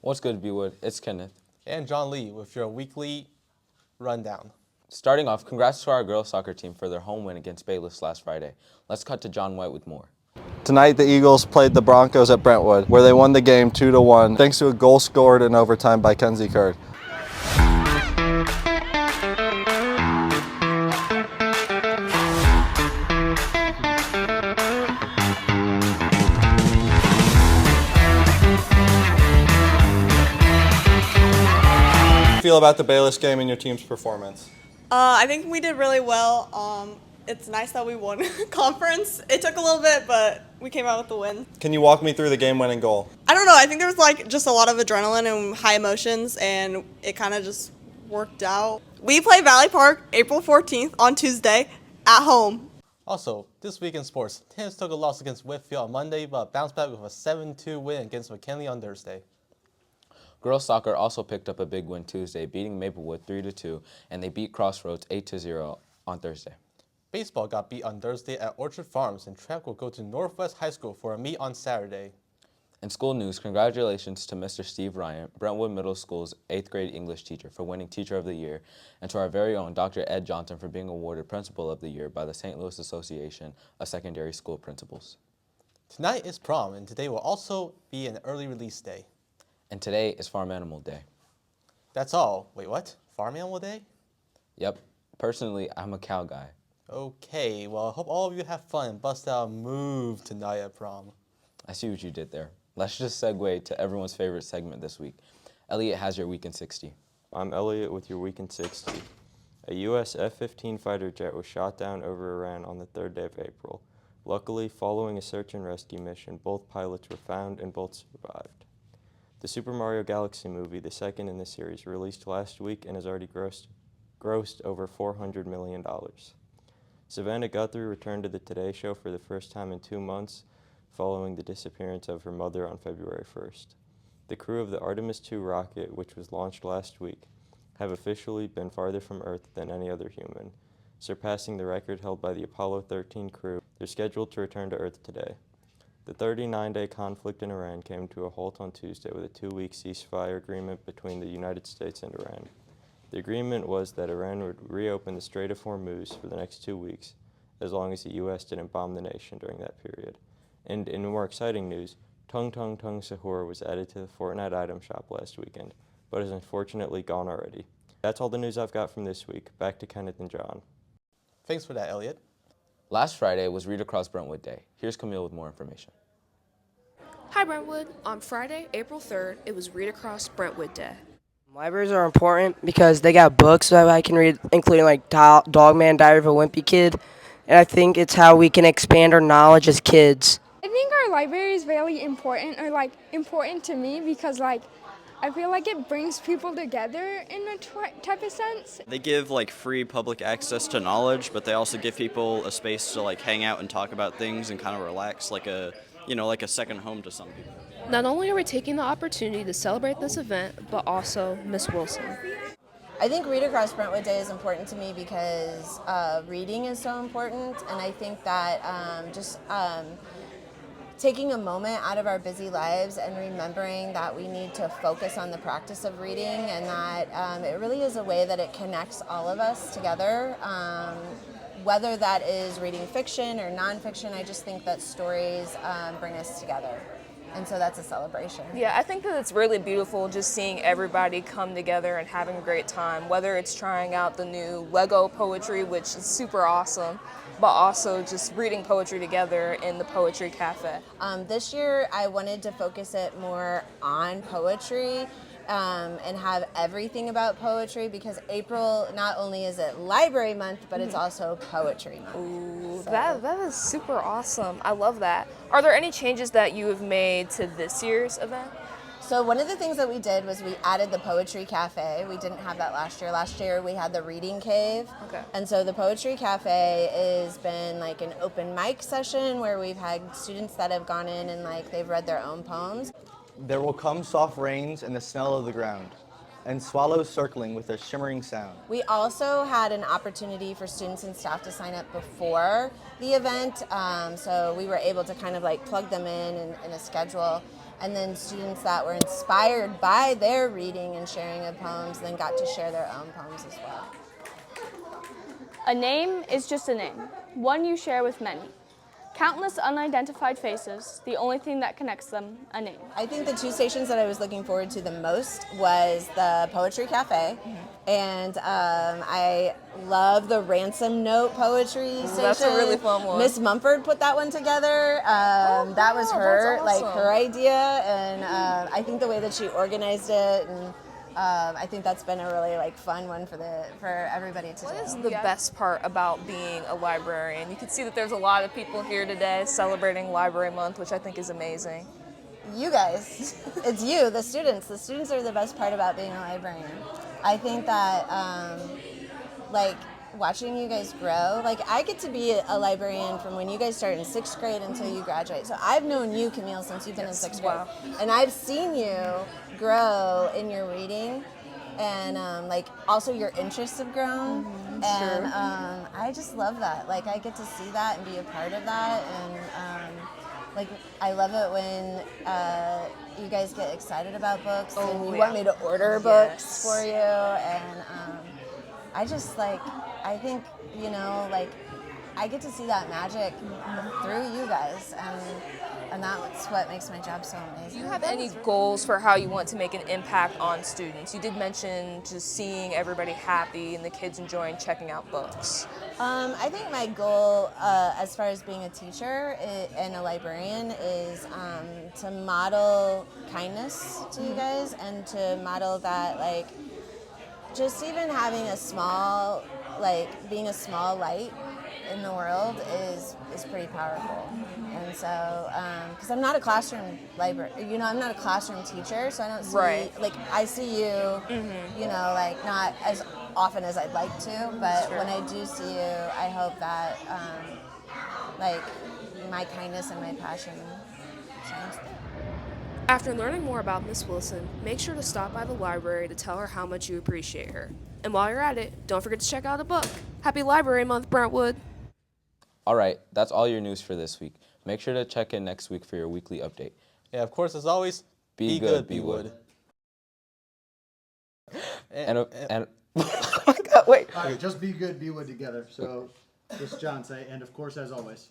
What's good, B-Wood? It's Kenneth. And John Lee with your weekly rundown. Starting off, congrats to our girls soccer team for their home win against Bayless last Friday. Let's cut to John White with more. Tonight, the Eagles played the Broncos at Brentwood, where they won the game 2-1, thanks to a goal scored in overtime by Kenzie Curd. Feel about the Bayless game and your team's performance? I think we did really well. It's nice that we won conference. It took a little bit, but we came out with the win. Can you walk me through the game-winning goal? I don't know. I think there was just a lot of adrenaline and high emotions, and it kind of just worked out. We play Valley Park April 14th on Tuesday at home. Also, this week in sports, Thames took a loss against Whitfield on Monday, but bounced back with a 7-2 win against McKinley on Thursday. Girls soccer also picked up a big win Tuesday, beating Maplewood 3-2, and they beat Crossroads 8-0 on Thursday. Baseball got beat on Thursday at Orchard Farms, and track will go to Northwest High School for a meet on Saturday. In school news, congratulations to Mr. Steve Ryan, Brentwood Middle School's 8th grade English teacher, for winning Teacher of the Year, and to our very own Dr. Ed Johnson for being awarded Principal of the Year by the St. Louis Association of Secondary School Principals. Tonight is prom, and today will also be an early release day. And today is Farm Animal Day. That's all. Wait, what? Farm Animal Day? Yep. Personally, I'm a cow guy. Okay, well, I hope all of you have fun and bust out a move tonight at prom. I see what you did there. Let's just segue to everyone's favorite segment this week. Elliot has your Week in 60. I'm Elliot with your Week in 60. A U.S. F-15 fighter jet was shot down over Iran on the 3rd day of April. Luckily, following a search and rescue mission, both pilots were found and both survived. The Super Mario Galaxy movie, the second in the series, released last week and has already grossed over $400 million. Savannah Guthrie returned to the Today Show for the first time in 2 months, following the disappearance of her mother on February 1st. The crew of the Artemis II rocket, which was launched last week, have officially been farther from Earth than any other human, surpassing the record held by the Apollo 13 crew. They're scheduled to return to Earth today. The 39-day conflict in Iran came to a halt on Tuesday with a 2-week ceasefire agreement between the United States and Iran. The agreement was that Iran would reopen the Strait of Hormuz for the next 2 weeks, as long as the U.S. didn't bomb the nation during that period. And in more exciting news, Tung Tung Tung Sahur was added to the Fortnite item shop last weekend, but is unfortunately gone already. That's all the news I've got from this week. Back to Kenneth and John. Thanks for that, Elliot. Last Friday was Read Across Brentwood Day. Here's Camille with more information. Hi Brentwood. On Friday, April 3rd, it was Read Across Brentwood Day. Libraries are important because they got books that I can read, including Dogman, Diary of a Wimpy Kid, and I think it's how we can expand our knowledge as kids. I think our library is very important, or important to me, because I feel like it brings people together in a type of sense. They give free public access to knowledge, but they also give people a space to hang out and talk about things and kind of relax, like a second home to some people. Not only are we taking the opportunity to celebrate this event, but also Miss Wilson. I think Read Across Brentwood Day is important to me because reading is so important, and I think that taking a moment out of our busy lives and remembering that we need to focus on the practice of reading, and that it really is a way that it connects all of us together. Whether that is reading fiction or nonfiction, I just think that stories bring us together. And so that's a celebration. Yeah, I think that it's really beautiful just seeing everybody come together and having a great time, whether it's trying out the new Lego poetry, which is super awesome, but also just reading poetry together in the Poetry Cafe. This year I wanted to focus it more on poetry and have everything about poetry, because April, not only is it Library Month, but it's also Poetry Month. Ooh, so. That is super awesome. I love that. Are there any changes that you have made to this year's event? So one of the things that we did was we added the Poetry Cafe. We didn't have that last year. Last year we had the Reading Cave. Okay. And so the Poetry Cafe has been an open mic session where we've had students that have gone in and they've read their own poems. There will come soft rains and the smell of the ground, and swallows circling with a shimmering sound. We also had an opportunity for students and staff to sign up before the event, so we were able to kind of plug them in a schedule. And then students that were inspired by their reading and sharing of poems then got to share their own poems as well. A name is just a name, one you share with many. Countless unidentified faces, the only thing that connects them, a name. I think the two stations that I was looking forward to the most was the Poetry Cafe, and I love the Ransom Note Poetry Station. That's a really fun one. Miss Mumford put that one together. That was her, that's awesome. like her idea, and I think the way that she organized it, and I think that's been a really like fun one for everybody to do. What is the best part about being a librarian? You can see that there's a lot of people here today celebrating Library Month, which I think is amazing. You guys, it's you, the students. The students are the best part about being a librarian. I think that, like, watching you guys grow, like, I get to be a librarian from when you guys start in 6th grade until you graduate. So I've known you, Camille, since you've been in 6th grade. And I've seen you grow in your reading, and, like, also your interests have grown. And I just love that. Like, I get to see that and be a part of that. And, like, I love it when you guys get excited about books and you want me to order books for you. And I just, like, I think, you know, like, I get to see that magic through you guys. And that's what makes my job so amazing. Do you have any goals for how you want to make an impact on students? You did mention just seeing everybody happy and the kids enjoying checking out books. I think my goal as far as being a teacher and a librarian is to model kindness to you guys, and to model that, like, just even having a small, like, being a small light in the world is pretty powerful. And so, because I'm not a classroom librarian, I'm not a classroom teacher, so I don't see, like, I see you, you know, like, not as often as I'd like to, but when I do see you, I hope that, like, my kindness and my passion shines through. After learning more about Miss Wilson, make sure to stop by the library to tell her how much you appreciate her. And while you're at it, don't forget to check out a book. Happy Library Month, Brentwood! All right, that's all your news for this week. Make sure to check in next week for your weekly update. Yeah, of course, as always, Be good, be wood. And Oh my God, wait. Okay, just be good, be wood together. So, this is John say, and of course, as always.